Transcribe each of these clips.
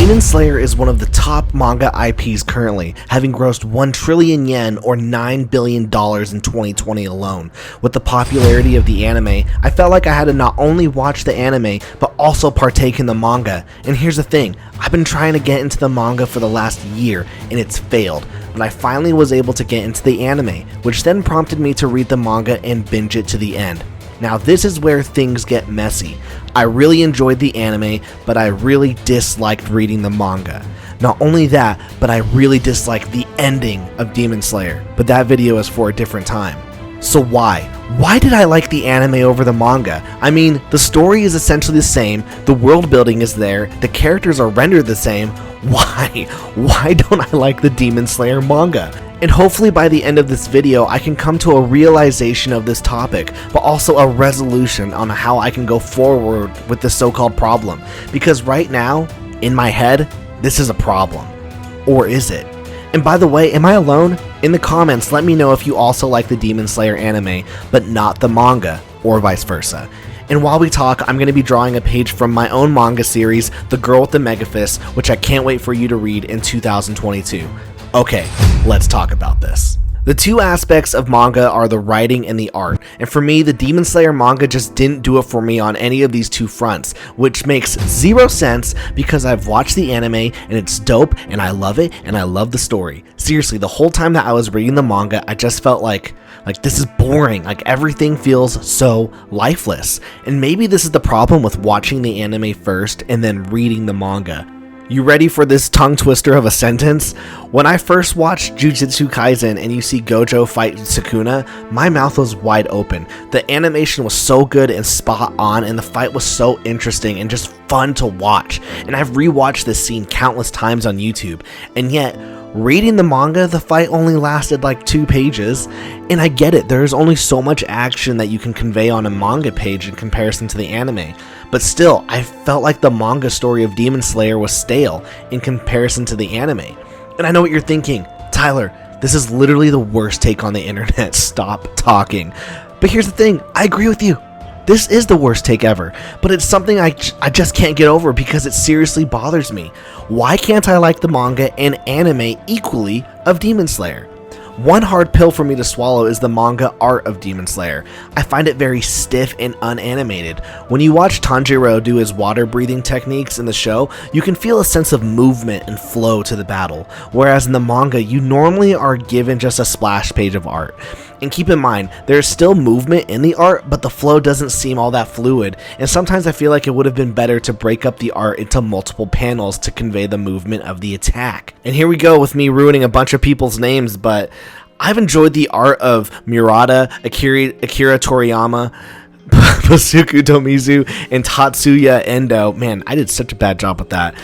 Demon Slayer is one of the top manga IPs currently, having grossed 1 trillion yen or $9 billion in 2020 alone. With the popularity of the anime, I felt like I had to not only watch the anime, but also partake in the manga. And here's the thing, I've been trying to get into the manga for the last year, and it's failed. But I finally was able to get into the anime, which then prompted me to read the manga and binge it to the end. Now this is where things get messy. I really enjoyed the anime, but I really disliked reading the manga. Not only that, but I really disliked the ending of Demon Slayer, but that video is for a different time. So why? Why did I like the anime over the manga? I mean, the story is essentially the same, the world building is there, the characters are rendered the same. Why? Why don't I like the Demon Slayer manga? And hopefully by the end of this video, I can come to a realization of this topic, but also a resolution on how I can go forward with this so-called problem. Because right now, in my head, this is a problem. Or is it? And by the way, am I alone? In the comments, let me know if you also like the Demon Slayer anime, but not the manga, or vice versa. And while we talk, I'm going to be drawing a page from my own manga series, The Girl with the Mega Fist, which I can't wait for you to read in 2022. Okay, let's talk about this. The two aspects of manga are the writing and the art, and for me, the Demon Slayer manga just didn't do it for me on any of these two fronts, which makes zero sense because I've watched the anime and it's dope and I love it and I love the story. Seriously, the whole time that I was reading the manga, I just felt like this is boring, like everything feels so lifeless. And maybe this is the problem with watching the anime first and then reading the manga. You ready for this tongue twister of a sentence? When I first watched Jujutsu Kaisen and you see Gojo fight Sukuna, my mouth was wide open. The animation was so good and spot on, and the fight was so interesting and just fun to watch. And I've rewatched this scene countless times on YouTube, and yet, reading the manga, the fight only lasted like 2 pages, and I get it, there's only so much action that you can convey on a manga page in comparison to the anime, but still, I felt like the manga story of Demon Slayer was stale in comparison to the anime. And I know what you're thinking, Tyler, this is literally the worst take on the internet, stop talking. But here's the thing, I agree with you. This is the worst take ever, but it's something I just can't get over because it seriously bothers me. Why can't I like the manga and anime equally of Demon Slayer? One hard pill for me to swallow is the manga art of Demon Slayer. I find it very stiff and unanimated. When you watch Tanjiro do his water breathing techniques in the show, you can feel a sense of movement and flow to the battle, whereas in the manga, you normally are given just a splash page of art. And keep in mind, there is still movement in the art, but the flow doesn't seem all that fluid, and sometimes I feel like it would have been better to break up the art into multiple panels to convey the movement of the attack. And here we go with me ruining a bunch of people's names, but I've enjoyed the art of Murata, Akira Toriyama, Basuku Tomizu, and Tatsuya Endo. Man, I did such a bad job with that.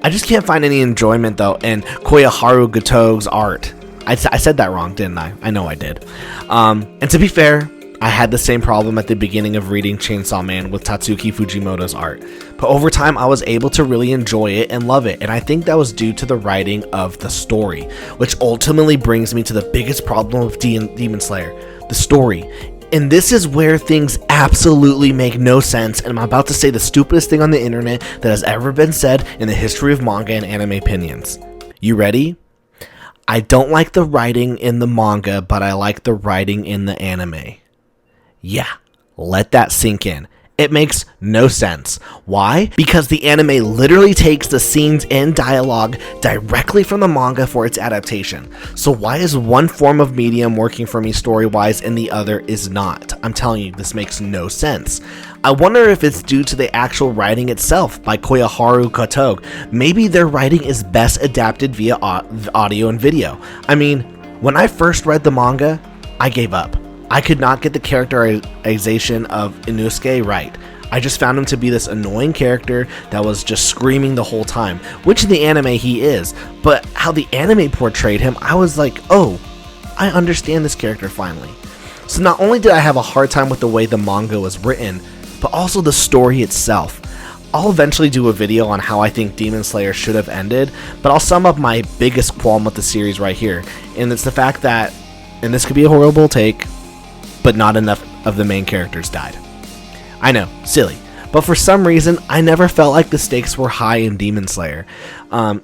I just can't find any enjoyment though in Koyaharu Goto's art. I said that wrong, didn't I? I know I did. And to be fair, I had the same problem at the beginning of reading Chainsaw Man with Tatsuki Fujimoto's art. But over time, I was able to really enjoy it and love it, and I think that was due to the writing of the story, which ultimately brings me to the biggest problem of Demon Slayer, the story. And this is where things absolutely make no sense, and I'm about to say the stupidest thing on the internet that has ever been said in the history of manga and anime opinions. You ready? I don't like the writing in the manga, but I like the writing in the anime. Yeah, let that sink in. It makes no sense. Why? Because the anime literally takes the scenes and dialogue directly from the manga for its adaptation. So why is one form of medium working for me story-wise and the other is not? I'm telling you, this makes no sense. I wonder if it's due to the actual writing itself by Koyaharu Goto. Maybe their writing is best adapted via audio and video. I mean, when I first read the manga, I gave up. I could not get the characterization of Inosuke right. I just found him to be this annoying character that was just screaming the whole time, which in the anime he is, but how the anime portrayed him, I was like, oh, I understand this character finally. So not only did I have a hard time with the way the manga was written, but also the story itself. I'll eventually do a video on how I think Demon Slayer should have ended, but I'll sum up my biggest qualm with the series right here, and it's the fact that, and this could be a horrible take, but not enough of the main characters died. I know, silly, but for some reason, I never felt like the stakes were high in Demon Slayer.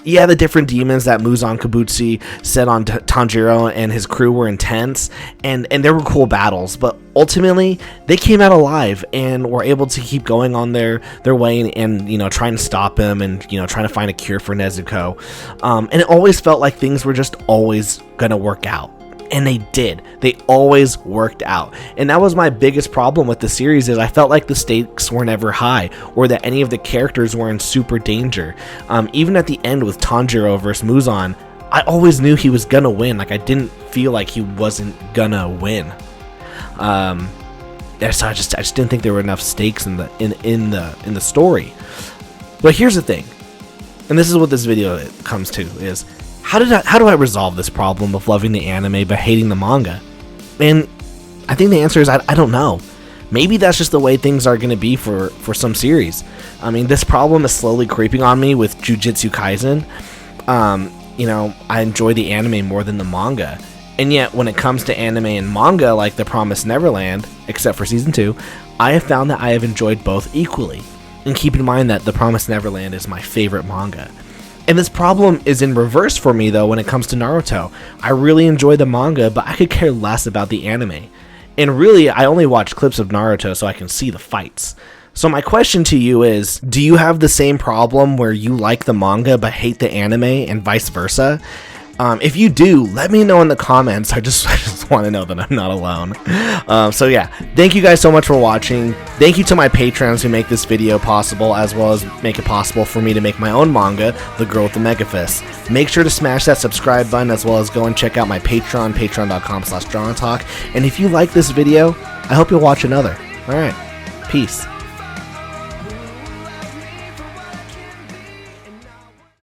Yeah, the different demons that Muzan Kabuchi set on Tanjiro and his crew were intense, and there were cool battles, but ultimately, they came out alive and were able to keep going on their way and you know, trying to stop him and, you know, trying to find a cure for Nezuko. And it always felt like things were just always gonna work out. And they did. They always worked out. And that was my biggest problem with the series, is I felt like the stakes were never high, or that any of the characters were in super danger. Even at the end with Tanjiro versus Muzan, I always knew he was gonna win. Like, I didn't feel like he wasn't gonna win. Yeah, so I just didn't think there were enough stakes in the story. But here's the thing, and this is what this video comes to, is how do I resolve this problem of loving the anime but hating the manga? And I think the answer is I don't know. Maybe that's just the way things are going to be for some series. I mean, this problem is slowly creeping on me with Jujutsu Kaisen. You know, I enjoy the anime more than the manga. And yet, when it comes to anime and manga like The Promised Neverland, except for Season 2, I have found that I have enjoyed both equally. And keep in mind that The Promised Neverland is my favorite manga. And this problem is in reverse for me, though, when it comes to Naruto. I really enjoy the manga, but I could care less about the anime. And really, I only watch clips of Naruto so I can see the fights. So my question to you is, do you have the same problem where you like the manga but hate the anime, and vice versa? If you do, let me know in the comments. I just want to know that I'm not alone. So yeah, thank you guys so much for watching. Thank you to my patrons who make this video possible, as well as make it possible for me to make my own manga, The Girl with the Mega Fist. Make sure to smash that subscribe button, as well as go and check out my Patreon, patreon.com/DrawingTalk. And if you like this video, I hope you'll watch another. Alright, peace.